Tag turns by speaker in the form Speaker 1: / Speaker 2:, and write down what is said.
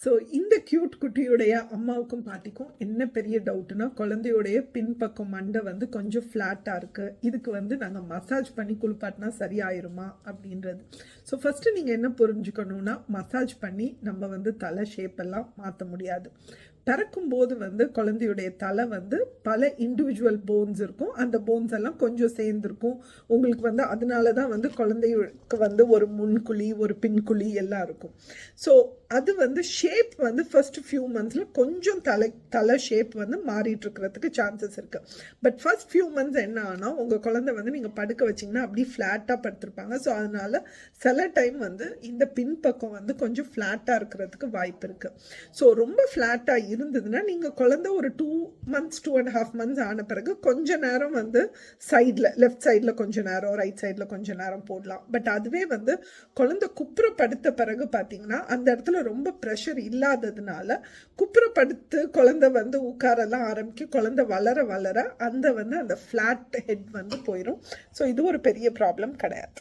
Speaker 1: So இந்த cute குட்டியுடைய அம்மாவுக்கும் பாட்டிக்கும் என்ன பெரிய டவுட்னா, குழந்தையுடைய பின்பக்கம் மண்டை வந்து கொஞ்சம் ஃப்ளாட்டாக இருக்குது, இதுக்கு வந்து நாங்கள் மசாஜ் பண்ணி குளிப்பாட்டினா சரியாயிருமா அப்படின்றது. ஸோ ஃபஸ்ட்டு நீங்கள் என்ன புரிஞ்சுக்கணுன்னா, மசாஜ் பண்ணி நம்ம வந்து தலை ஷேப்பெல்லாம் மாற்ற முடியாது. பிறக்கும்போது வந்து குழந்தையுடைய தலை வந்து பல இண்டிவிஜுவல் போன்ஸ் இருக்கும், அந்த போன்ஸ் எல்லாம் கொஞ்சம் சேர்ந்துருக்கும் உங்களுக்கு வந்து. அதனால தான் வந்து குழந்தைக்கு வந்து ஒரு முன்குழி ஒரு பின்குழி எல்லாம் இருக்கும். ஸோ அது வந்து ஷேப் வந்து ஃபர்ஸ்ட் ஃபியூ மந்த்ஸில் கொஞ்சம் தலை ஷேப் வந்து மாறிட்டு இருக்கிறதுக்கு சான்சஸ் இருக்குது. பட் ஃபர்ஸ்ட் ஃபியூ மந்த்ஸ் என்ன ஆனால் உங்கள் குழந்தை வந்து நீங்கள் படுக்க வச்சிங்கன்னா அப்படி ஃப்ளாட்டாக படுத்திருப்பாங்க. ஸோ அதனால் சில டைம் வந்து இந்த பின்பக்கம் வந்து கொஞ்சம் ஃப்ளாட்டாக இருக்கிறதுக்கு வாய்ப்பு இருக்குது. ஸோ ரொம்ப ஃப்ளாட்டாக இருந்ததுன்னா நீங்கள் குழந்தை ஒரு 2 months 2.5 months ஆன பிறகு கொஞ்ச நேரம் வந்து சைடில் லெஃப்ட் சைடில் கொஞ்சம் நேரம், ரைட் சைடில் கொஞ்சம் நேரம் போடலாம். பட் அதுவே வந்து குழந்தை குப்புறப்படுத்த பிறகு பார்த்தீங்கன்னா அந்த இடத்துல ரொம்ப ப்ரெஷர் இல்லாததுனால குப்புறப்படுத்து குழந்தை வந்து உட்காரெல்லாம் ஆரம்பிக்கும். குழந்தை வளர வளர அந்த ஃப்ளாட் ஹெட் வந்து போயிடும். ஸோ இது ஒரு பெரிய ப்ராப்ளம் கிடையாது.